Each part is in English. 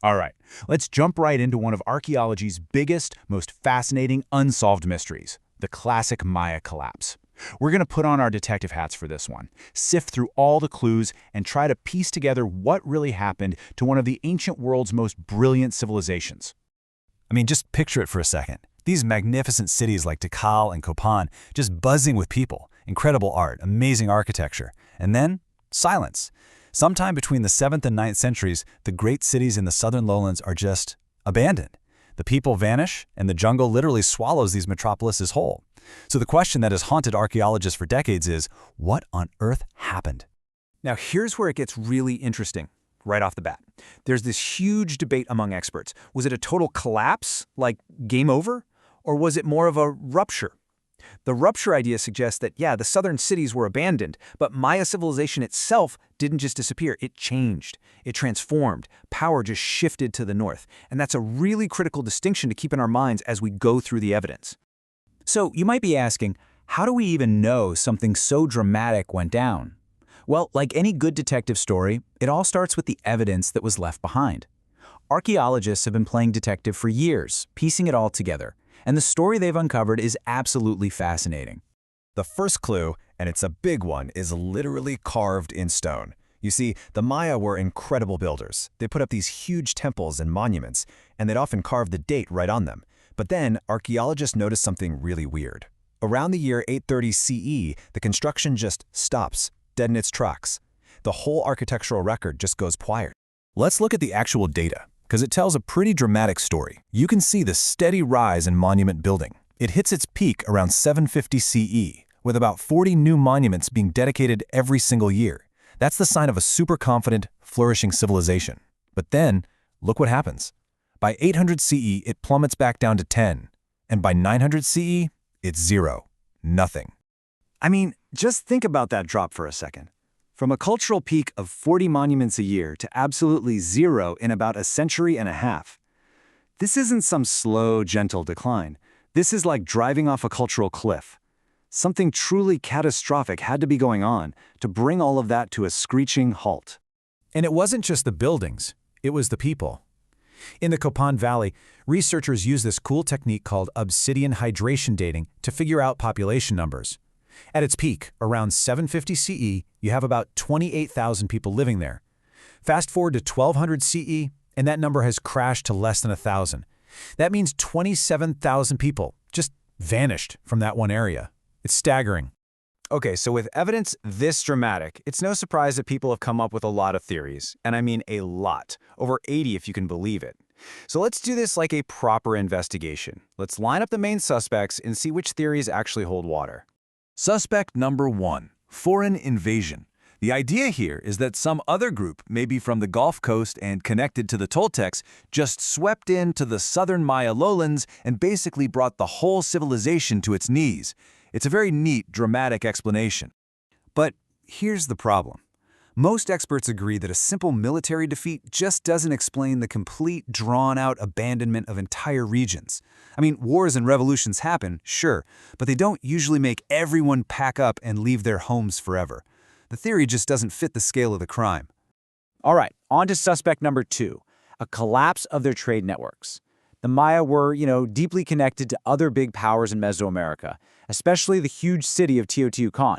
All right, let's jump right into one of archaeology's biggest, most fascinating unsolved mysteries, the classic Maya collapse. We're going to put on our detective hats for this one, sift through all the clues, and try to piece together what really happened to one of the ancient world's most brilliant civilizations. I mean, just picture it for a second. These magnificent cities like Tikal and Copán, just buzzing with people, incredible art, amazing architecture, and then silence. Sometime between the 7th and 9th centuries, the great cities in the southern lowlands are just abandoned. The people vanish, and the jungle literally swallows these metropolises whole. So the question that has haunted archaeologists for decades is, what on earth happened? Now here's where it gets really interesting, right off the bat. There's this huge debate among experts. Was it a total collapse, like game over? Or was it more of a rupture? The rupture idea suggests that, yeah, the southern cities were abandoned, but Maya civilization itself didn't just disappear, it changed. It transformed. Power just shifted to the north. And that's a really critical distinction to keep in our minds as we go through the evidence. So you might be asking, how do we even know something so dramatic went down? Well, like any good detective story, it all starts with the evidence that was left behind. Archaeologists have been playing detective for years, piecing it all together, and the story they've uncovered is absolutely fascinating. The first clue, and it's a big one, is literally carved in stone. You see, the Maya were incredible builders. They put up these huge temples and monuments, and they'd often carve the date right on them. But then, archaeologists noticed something really weird. Around the year 830 CE, the construction just stops, dead in its tracks. The whole architectural record just goes quiet. Let's look at the actual data, because it tells a pretty dramatic story. You can see the steady rise in monument building. It hits its peak around 750 CE, with about 40 new monuments being dedicated every single year. That's the sign of a super confident, flourishing civilization. But then, look what happens. By 800 CE, it plummets back down to 10. And by 900 CE, it's 0. Nothing. I mean, just think about that drop for a second. From a cultural peak of 40 monuments a year to absolutely 0 in about a century and a half. This isn't some slow, gentle decline. This is like driving off a cultural cliff. Something truly catastrophic had to be going on to bring all of that to a screeching halt. And it wasn't just the buildings, it was the people. In the Copán Valley, researchers use this cool technique called obsidian hydration dating to figure out population numbers. At its peak, around 750 CE, you have about 28,000 people living there. Fast forward to 1200 CE, and that number has crashed to less than 1,000. That means 27,000 people just vanished from that one area. It's staggering. Okay, so with evidence this dramatic, it's no surprise that people have come up with a lot of theories, and I mean a lot, over 80 if you can believe it. So let's do this like a proper investigation. Let's line up the main suspects and see which theories actually hold water. Suspect number 1, foreign invasion. The idea here is that some other group, maybe from the Gulf Coast and connected to the Toltecs, just swept into the southern Maya lowlands and basically brought the whole civilization to its knees. It's a very neat, dramatic explanation. But here's the problem. Most experts agree that a simple military defeat just doesn't explain the complete, drawn-out abandonment of entire regions. I mean, wars and revolutions happen, sure, but they don't usually make everyone pack up and leave their homes forever. The theory just doesn't fit the scale of the crime. All right, on to suspect number 2, a collapse of their trade networks. The Maya were, deeply connected to other big powers in Mesoamerica, especially the huge city of Teotihuacan.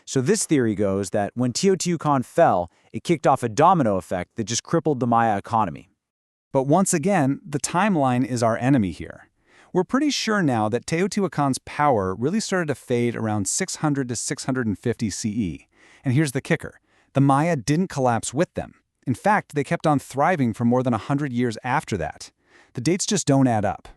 So this theory goes that when Teotihuacan fell, it kicked off a domino effect that just crippled the Maya economy. But once again, the timeline is our enemy here. We're pretty sure now that Teotihuacan's power really started to fade around 600 to 650 CE. And here's the kicker. The Maya didn't collapse with them. In fact, they kept on thriving for more than 100 years after that. The dates just don't add up.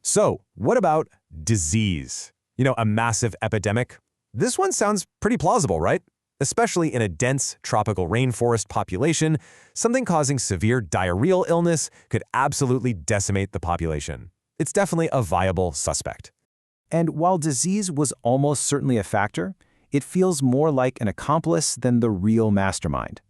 So, what about disease? A massive epidemic? This one sounds pretty plausible, right? Especially in a dense tropical rainforest population, something causing severe diarrheal illness could absolutely decimate the population. It's definitely a viable suspect. And while disease was almost certainly a factor, it feels more like an accomplice than the real mastermind.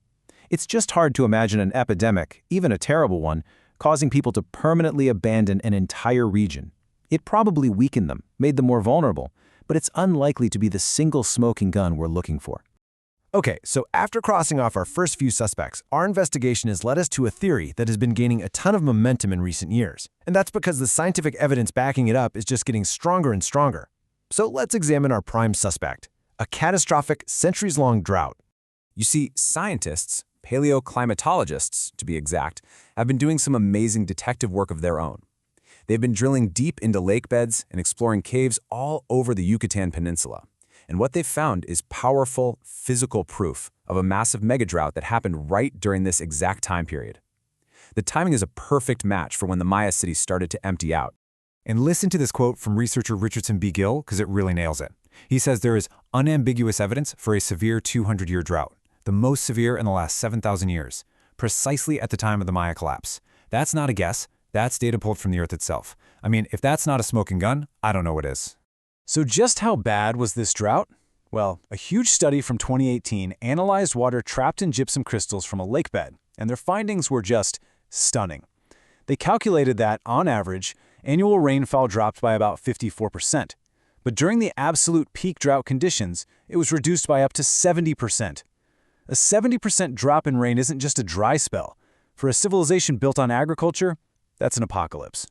It's just hard to imagine an epidemic, even a terrible one, causing people to permanently abandon an entire region. It probably weakened them, made them more vulnerable, but it's unlikely to be the single smoking gun we're looking for. Okay, so after crossing off our first few suspects, our investigation has led us to a theory that has been gaining a ton of momentum in recent years. And that's because the scientific evidence backing it up is just getting stronger and stronger. So let's examine our prime suspect, a catastrophic, centuries-long drought. You see, scientists, paleoclimatologists to be exact, have been doing some amazing detective work of their own. They've been drilling deep into lake beds and exploring caves all over the Yucatan Peninsula. And what they've found is powerful, physical proof of a massive megadrought that happened right during this exact time period. The timing is a perfect match for when the Maya cities started to empty out. And listen to this quote from researcher Richardson B. Gill, because it really nails it. He says there is unambiguous evidence for a severe 200-year drought, the most severe in the last 7,000 years, precisely at the time of the Maya collapse. That's not a guess. That's data pulled from the Earth itself. I mean, if that's not a smoking gun, I don't know what is. So just how bad was this drought? Well, a huge study from 2018 analyzed water trapped in gypsum crystals from a lake bed, and their findings were just stunning. They calculated that, on average, annual rainfall dropped by about 54%. But during the absolute peak drought conditions, it was reduced by up to 70%. A 70% drop in rain isn't just a dry spell. For a civilization built on agriculture, that's an apocalypse.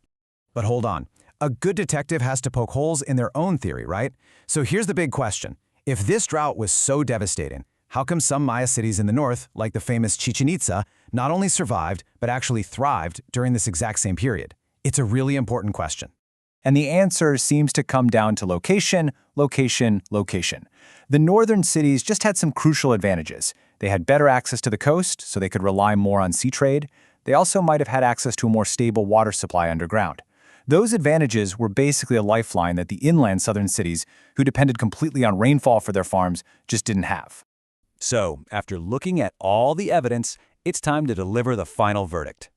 But hold on. A good detective has to poke holes in their own theory, right? So here's the big question. If this drought was so devastating, how come some Maya cities in the north, like the famous Chichen Itza, not only survived, but actually thrived during this exact same period? It's a really important question. And the answer seems to come down to location, location, location. The northern cities just had some crucial advantages. They had better access to the coast, so they could rely more on sea trade. They also might have had access to a more stable water supply underground. Those advantages were basically a lifeline that the inland southern cities, who depended completely on rainfall for their farms, just didn't have. So, after looking at all the evidence, it's time to deliver the final verdict.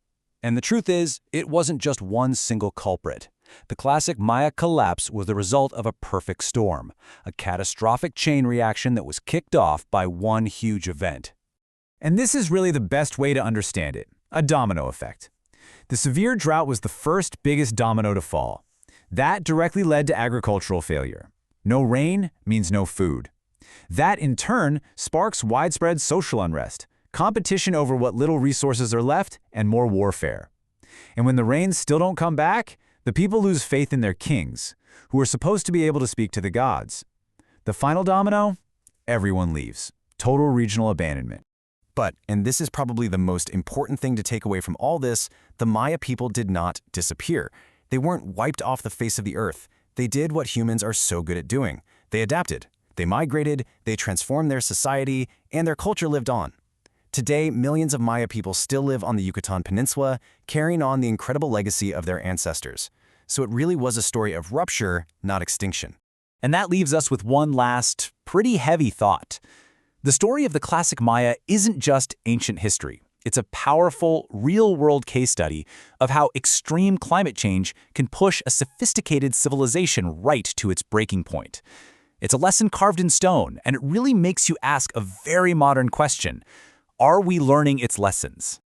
And the truth is, it wasn't just one single culprit. The classic Maya collapse was the result of a perfect storm, a catastrophic chain reaction that was kicked off by one huge event. And this is really the best way to understand it, a domino effect. The severe drought was the first biggest domino to fall. That directly led to agricultural failure. No rain means no food. That, in turn, sparks widespread social unrest, competition over what little resources are left, and more warfare. And when the rains still don't come back, the people lose faith in their kings, who are supposed to be able to speak to the gods. The final domino? Everyone leaves. Total regional abandonment. But, and this is probably the most important thing to take away from all this, the Maya people did not disappear. They weren't wiped off the face of the earth. They did what humans are so good at doing. They adapted. They migrated, they transformed their society, and their culture lived on. Today, millions of Maya people still live on the Yucatan Peninsula, carrying on the incredible legacy of their ancestors. So it really was a story of rupture, not extinction. And that leaves us with one last, pretty heavy thought. The story of the classic Maya isn't just ancient history. It's a powerful, real-world case study of how extreme climate change can push a sophisticated civilization right to its breaking point. It's a lesson carved in stone, and it really makes you ask a very modern question. Are we learning its lessons?